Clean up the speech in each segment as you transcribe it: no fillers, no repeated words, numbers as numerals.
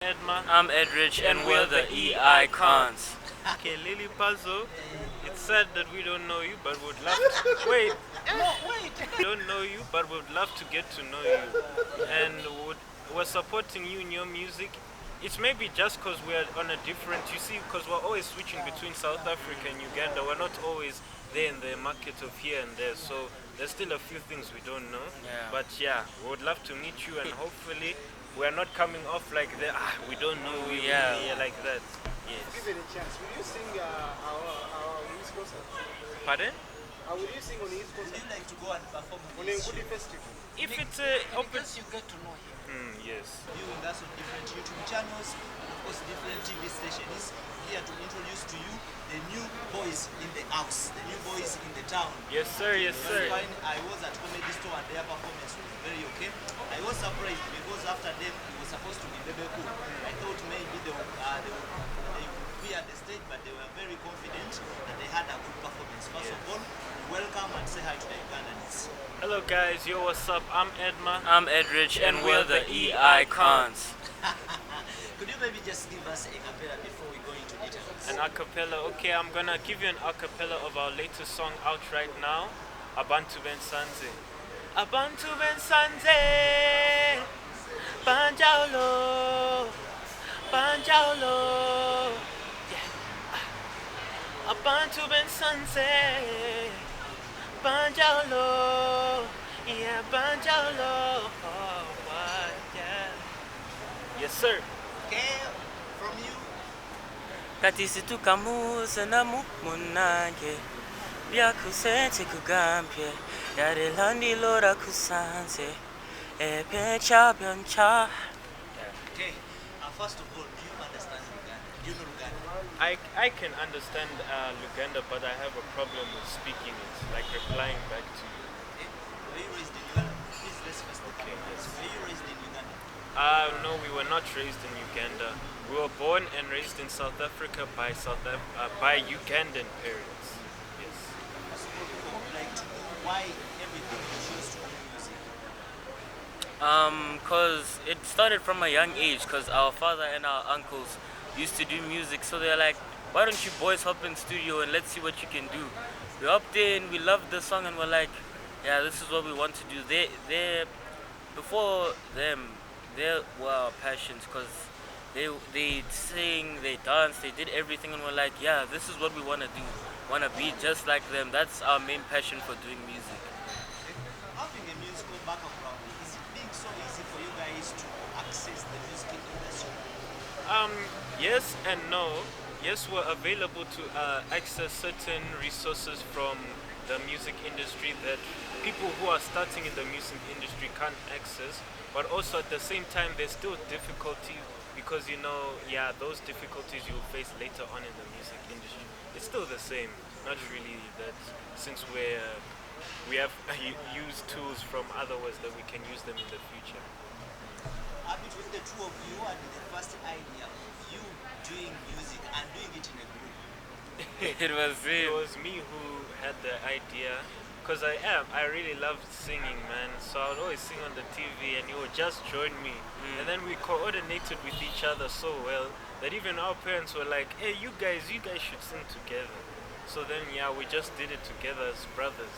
Edma. I'm Edrich, and we're the E Icons. Okay, Lily Puzzle. It's sad that we don't know you, but would love to. Wait, No, wait. we don't know you, but would love to get to know you. And we're supporting you in your music. It's maybe just because we're on a different, you see, because we're always switching between South Africa and Uganda. We're not always there in the market of here and there. So there's still a few things we don't know. Yeah. But yeah, we would love to meet you and hopefully we're not coming off like the, we don't know you Yeah. like that. Yes. Give it a chance. Will you sing our East Coast? Pardon? Will you sing on the East Coast? Would you like to go and perform On the Ngudi Festival? If it's a open. because you get to know him? Yes. Viewing us on different YouTube channels and of course different TV stations. Here to introduce to you the new boys in the house, the new boys in the town. Yes, sir. Yes, sir. Fine. I was at Comedy Store and their performance was very okay. I was surprised because after them it was supposed to be Bebeku. I thought maybe they would be at the stage, but they were very confident and they had a good performance. First of all, welcome and say hi to the Ugandans. Hello, guys. Yo, what's up? I'm Edma. I'm Edrich, and we're the E Icons. Could you maybe just give us a cappella before we go into details? An acapella. Okay, I'm gonna give you an acapella of our latest song out right now, Abantu Bensanze. Abantu Bensanze, Banjaulo, Banjaulo. Yeah. Abantu Bensanze, Banjaulo, yeah, Banjaulo. Oh, what, yeah. Yes, sir. Okay, from you. Kati situkamuze na munange byakusente kugambye yare landi lora kusanze epecha byancha. Okay, first of all, do you understand Luganda? Do you know Luganda? I can understand Luganda, but I have a problem with speaking it, like replying back to you. Were you raised in Uganda? Please, let's first Okay, yes. Were you raised in Uganda? No, we were not raised in Uganda. We were born and raised in South Africa by by Ugandan parents. Yes. First of all, people would like to know why everything you choose to do music. Cause it started from a young age. Cause our father and our uncles used to do music, so they're like, "Why don't you boys hop in studio and let's see what you can do?" We hopped in, we loved the song, and we're like, "Yeah, this is what we want to do." Before them, they were our passions, cause they sing, they dance, they did everything, and we're like, "Yeah, this is what we want to do. Want to be just like them." That's our main passion for doing music. Having a musical background, is it being so easy for you guys to access the music industry? Yes and no. Yes, we're available to access certain resources from the music industry that people who are starting in the music industry can't access. But also at the same time, there's still difficulties because those difficulties you'll face later on in the music industry. It's still the same. Not really that since we have used tools from other ways that we can use them in the future. Between the two of you and the first idea of you doing music and doing it in a group. It was It was me who had the idea because I really loved singing, man. So I would always sing on the TV and you would just join me. And then we coordinated with each other so well that even our parents were like, "Hey, you guys should sing together." So then we just did it together as brothers.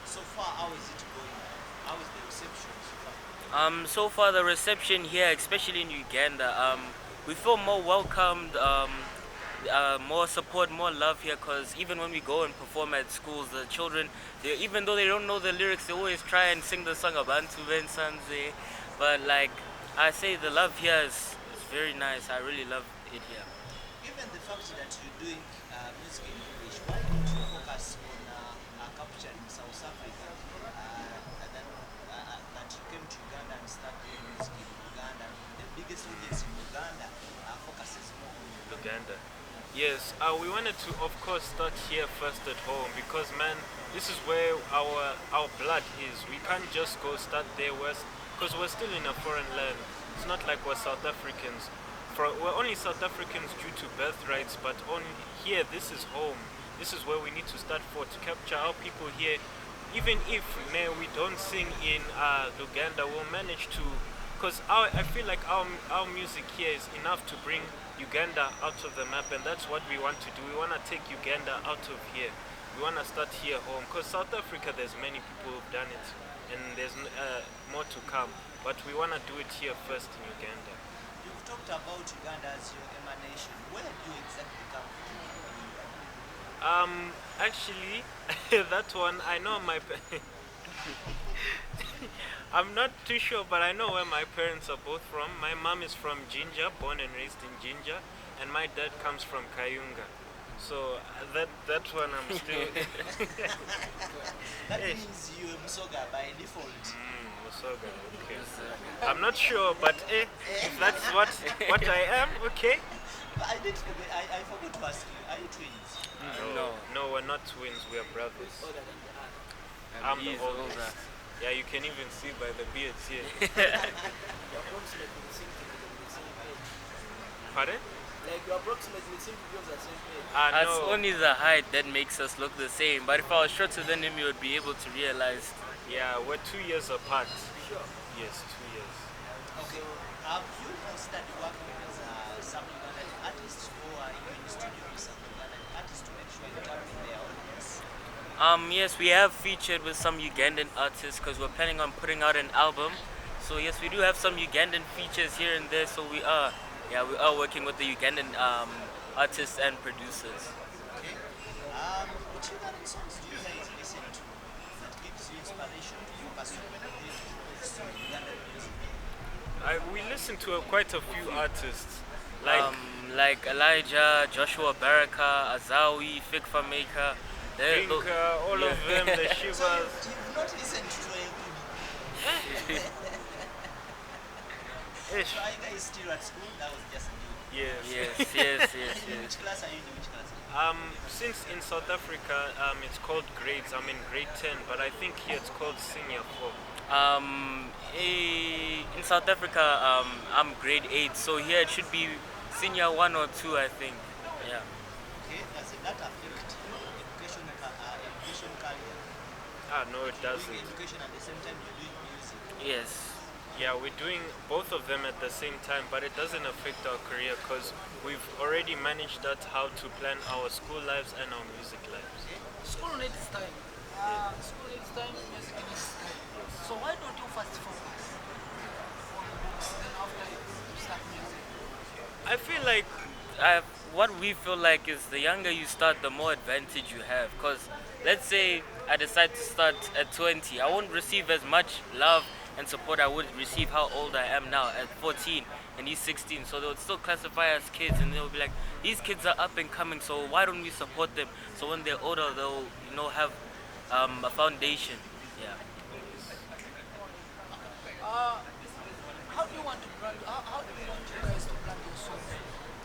So far, how is it going? How is the reception so far? So far the reception here, especially in Uganda, we feel more welcomed, more support, more love here. Cause even when we go and perform at schools, the children, even though they don't know the lyrics, they always try and sing the song Abantu Bensanze. But like I say, the love here is very nice. I really love it here. Given the fact that you're doing music in English, why don't you focus on capturing South Africa and then that you came to Uganda and start doing music in Uganda? The biggest audience in Uganda focuses more on Luganda. Yes, we wanted to, of course, start here first at home because, man, this is where our blood is. We can't just go start there west because we're still in a foreign land. It's not like we're South Africans. We're only South Africans due to birthrights, but here, this is home. This is where we need to start to capture our people here. Even if we don't sing in Luganda, we'll manage to because I feel like our music here is enough to bring Uganda out of the map, and that's what we want to do. We want to take Uganda out of here. We want to start here home, because South Africa, there's many people who've done it, and there's more to come. But we want to do it here first in Uganda. You've talked about Uganda as your emanation. Where do you exactly come from? Actually, that one I know I'm not too sure, but I know where my parents are both from. My mom is from Jinja, born and raised in Jinja, and my dad comes from Kayunga. So that one I'm still. That means you're Musoga by default. Musoga, okay. I'm not sure, but if that's what I am, okay. But I forgot to ask you, are you twins? No, we're not twins. We are brothers. I'm the oldest. Yeah, you can even see by the beards here. Pardon? Like you approximately seem to be of the same age. It's No. only the height that makes us look the same. But if I was shorter than him, you would be able to realize. Yeah, we're 2 years apart. Sure. Yes, 2 years. Okay. Have you started working as some Ugandan artists, or are you in the studio with some Ugandan artists to make sure you tap in their audience? Yes, we have featured with some Ugandan artists because we're planning on putting out an album. So yes, we do have some Ugandan features here and there. So we are working with the Ugandan artists and producers. Okay. Which Ugandan songs do you guys listen to that gives you inspiration to pursue this Ugandan music? We listen to quite a few artists. Like Elijah, Joshua Baraka, Azawi, Fikfa Maker. Think, all of them, the So Shivas. you've not listened to a Ish. So are you guys still at school? That was just new. Yes. Yes. In which class are you in? Which class? Since in South Africa, it's called grades. I'm in grade 10, but I think here it's called senior 4. In South Africa, I'm grade 8, so here it should be senior 1 or 2, I think. Yeah. Okay, does that affect education career? No, it Doing doesn't. education at the same time you're doing music. Yes. Yeah, we're doing both of them at the same time, but it doesn't affect our career because we've already managed that how to plan our school lives and our music lives. School needs time. School needs time, music needs time. So why don't you first focus on books, then after you start music? I feel like What we feel like is the younger you start, the more advantage you have. Because let's say I decide to start at 20, I won't receive as much love and support I would receive how old I am now at 14 and he's 16. So they would still classify as kids, and they'll be like, these kids are up and coming, so why don't we support them? So when they're older, they'll have a foundation. Yeah. How do you want to brand? How do you want you guys to brand your song?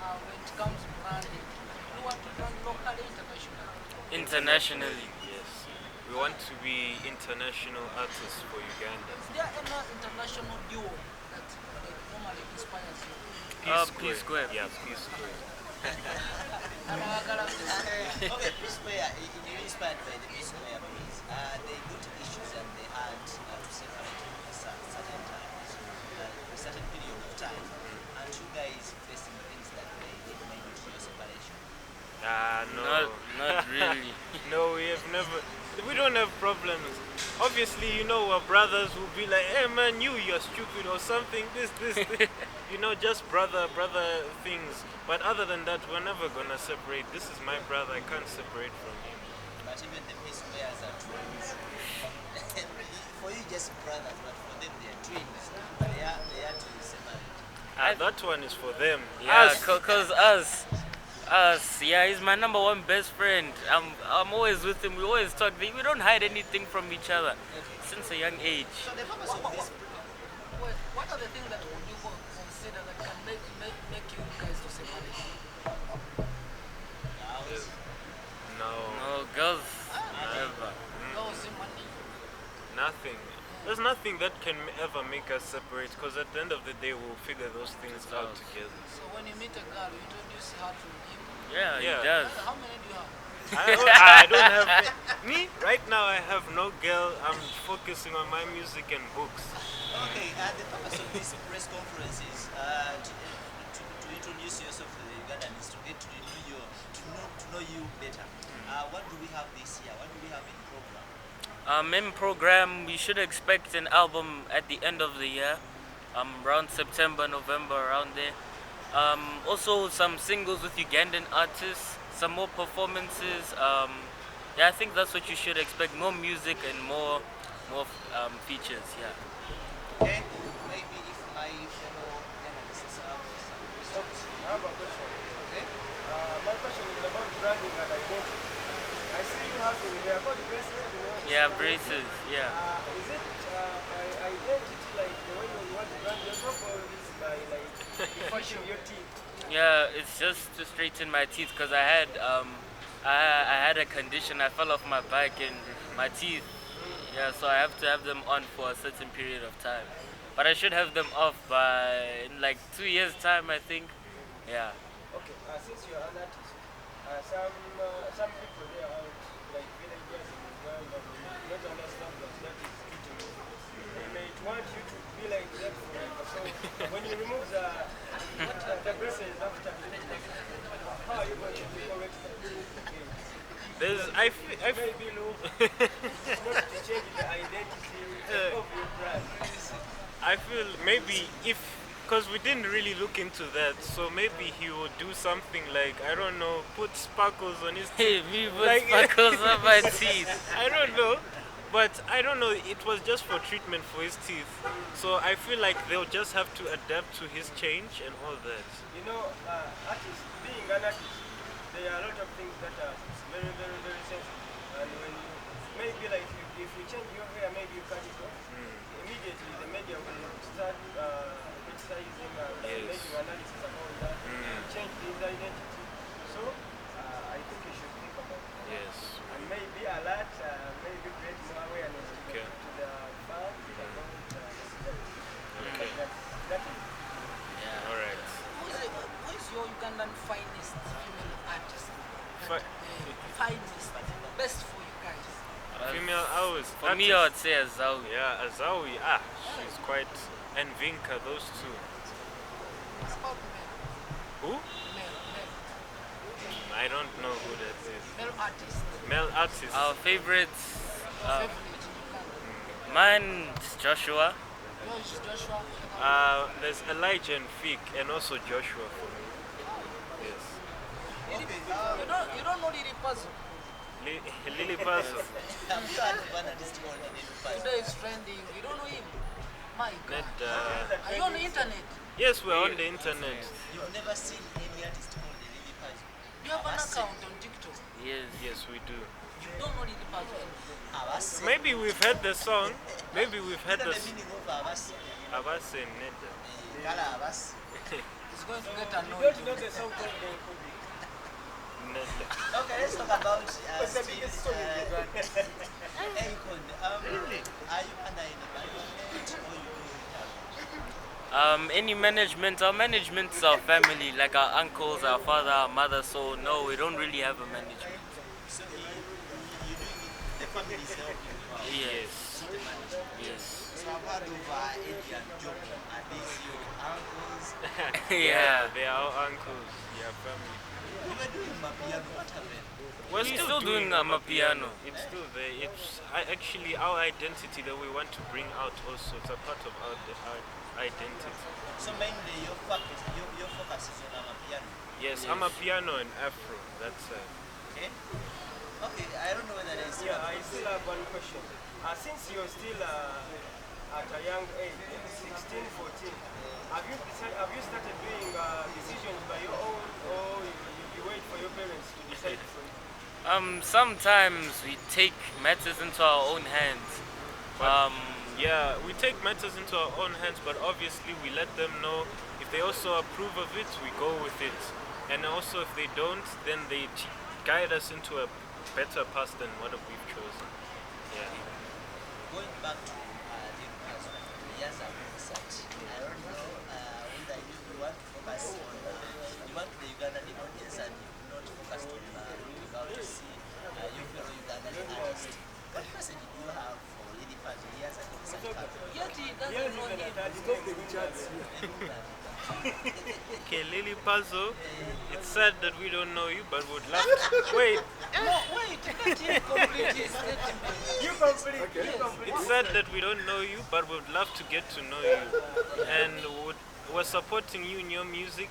When it comes to branding, do you want to brand locally, internationally? Internationally. yes, we want to be international artists for Uganda. Is there any international duo that normally inspires you? Peace Square. Yeah, Peace Square. Okay, Peace Square, you're inspired by the Peace Square please. They got issues and they had to separate at a certain time, a certain period of time. And you guys facing things that they made it to your separation. No. Not really. No, we don't have problems. Obviously, our brothers will be like, hey man, you're stupid or something, this. Just brother things. But other than that, we're never gonna separate. This is my brother, I can't separate from him. But even the Peace Squares are twins. For you just brothers, but for them they are twins. But they are to separate. That one is for them. Yeah, Us. cause us, yeah, he's my number one best friend. I'm always with him. We always talk. We don't hide anything from each other since a young age. So the purpose of this What are the things that would you consider that can make you guys to separate? No, No, girls, never. Girls in money. nothing. There's nothing that can ever make us separate because at the end of the day, we'll figure those things out together. So when you meet a girl, you introduce her to him. Yeah, Yeah. he does. How many do you have? I don't have me right now. I have no girl. I'm focusing on my music and books. Okay, the purpose of this press conference is to introduce yourself to the Ugandans, to get to know you better. What do we have this year? What do we have in program? In program, we should expect an album at the end of the year, around September, November, around there. Also, some singles with Ugandan artists, some more performances. Yeah, I think that's what you should expect. More music and more features. Yeah. Okay, maybe if my fellow analysts have some questions. I have a question. Okay. My question is about branding and identity. I see you have they are called bracelets, you know. Yeah, braces. Yeah. Is it identity like the way you want to brand yourself, or is it by like refreshing your teeth? Yeah, it's just to straighten my teeth because I had a condition. I fell off my bike and my teeth. Yeah, so I have to have them on for a certain period of time. But I should have them off by in like 2 years' time, I think. Yeah. Okay, since you're an artist, some people they are out like villagers in Uganda not understand that is eating. They may want you to be like that forever. So when you remove the braces after, how are you going to be corrected? Maybe look not to change the identity of your brand. I feel maybe because we didn't really look into that, so maybe he would do something like, I don't know, put sparkles on his Hey, teeth. me with sparkles on my teeth. I don't know, but I don't know, it was just for treatment for his teeth. So I feel like they'll just have to adapt to his change and all that. You know, artists, being an artist, there are a lot of things that are very, very, very sensitive. And when you, maybe like if you change your hair, maybe you cut it off, immediately the media will start criticizing and making analysis about that, change his identity. So I think you should think about it. Yes. And maybe alert, maybe create more awareness to Okay. the fans about Okay. that is. Yeah. Alright. Who is your Ugandan finest female artist? Finest, best for you guys. Female hours. For me, I would say Azawi. Yeah, Azawi. She's quite. And Vinka, those two. What about male? Who? Male I don't know who that is. artist. Male artist. Our favorites. Favorite in Uganda. Mine's Joshua. Yours is Joshua. There's Elijah and Fig, and also Joshua for me. Yes. You don't know Lily Puzzle. Lily Puzzle. Have you had an analyst called Lily Puzzle? Today is trending. You don't know him. My God. That, Are you on the internet? yes, we're on the internet. You've never seen any artist called Lily Puzzle? Do you have an account on TikTok? Yes. Yes, we do. You don't know Lily Puzzle. Abase. Maybe we've heard the song. Maybe we've heard What the is the meaning of Abase? Abase Neda. Kala Abase. He's going to get You annoyed. don't know the song called Neda. Okay, let's talk about What's the biggest song in Uganda? Akon. Are you under any management or you do Any management, our management's our family, like our uncles, our father, our mother, so no, we don't really have a management. So you doing it, the family is helping you out. Yes. Not the management. Yes. So I've heard of Eddie and Johnny. Are these your uncles? Yeah. They are our uncles. Yeah, family. You were doing Mapiano, what happened? We're We're still doing Amapiano. It's still there. It's actually our identity that we want to bring out also. It's a part of our identity. So mainly your focus is on Mapiano. Yes, I'm a piano and afro. That's Okay? Okay, I don't know whether there is Yeah, I still have one question. Since you're still at a young age, 16, 14, have you started doing decisions by your own, or you wait for your parents to decide for you? Sometimes we take matters into our own hands. yeah, we take matters into our own hands, but obviously we let them know. If they also approve of it, we go with it. And also if they don't, then they guide us into a better path than what we've chosen. Yeah. Going back to the past years of research, I don't know whether you want to focus on you want the Ugandan audience and you not focus on looking out to see your fellow Ugandan artists. What message do you have for Lady Paz years and research? Yet he doesn't know Okay, Lily Puzzle. It's sad that we don't know you, but would love to. Wait, No, wait, let him complete his statement. You complete. Okay. You complete. it's sad that we don't know you, but would love to get to know you. And we're supporting you in your music.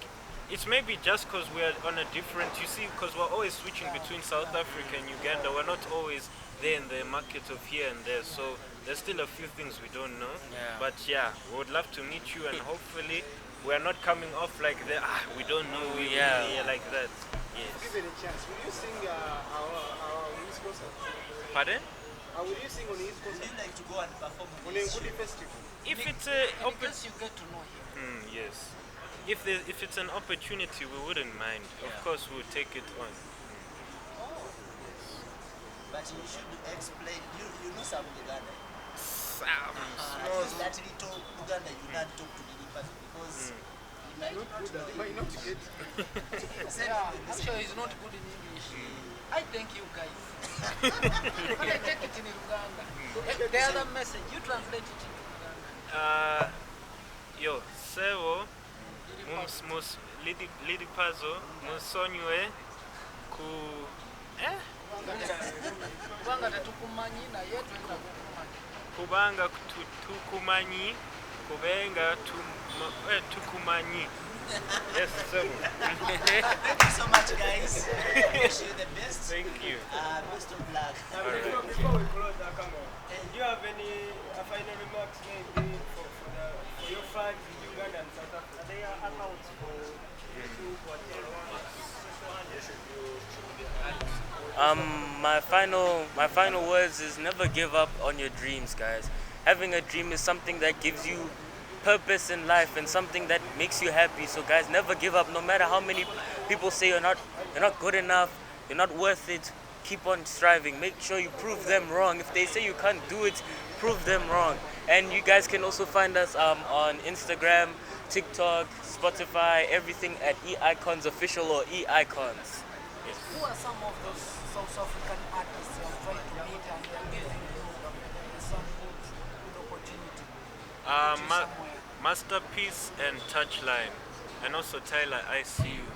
It's maybe just because we're on a different, you see, because we're always switching between South Africa and Uganda. We're not always there in the market of here and there. So there's still a few things we don't know. Yeah. But yeah, we would love to meet you, and hopefully we're not coming off like the, we don't know you Yeah. like that. Yes. Given a chance, will you sing our East Coast? Pardon? Will you sing on the East Coast? Would you like to go and perform On on the this Ngudi show? Festival? If it's a Because you get to know him. yes. If it's an opportunity, we wouldn't mind. Of course, we'll take it on. But you should explain. You know some Luganda. Sam. At least that little Luganda you can't talk to the person because he might not know Might not get. Send Yeah, him the actually he's not good in English. I thank you guys. But I take it in Uganda. The other message, you translate it in Uganda. Yo, Sewo, mus lidi puzzle, musonywe ku Kubanga tetukumanyi naye twenda kukumanyi. kubanga tukumanyi kubenga tukumanyi. Yes, Sewo. Thank you so much, guys. Wish you the best. Thank you. Best of luck. Before we close the camera, do you have any final remarks maybe for your fans in Uganda and South Africa? They are accounts for YouTube, whatever. My final words is never give up on your dreams, guys. Having a dream is something that gives you purpose in life and something that makes you happy. So guys, never give up. No matter how many people say you're not good enough, you're not worth it, keep on striving. Make sure you prove them wrong. If they say you can't do it, prove them wrong. And you guys can also find us on Instagram, TikTok, Spotify, everything at eIcons Official or eIcons. Who are some of those South African artists you are trying to meet and they are giving you some good opportunity? Masterpiece and Touchline, and also Tyler, I see you.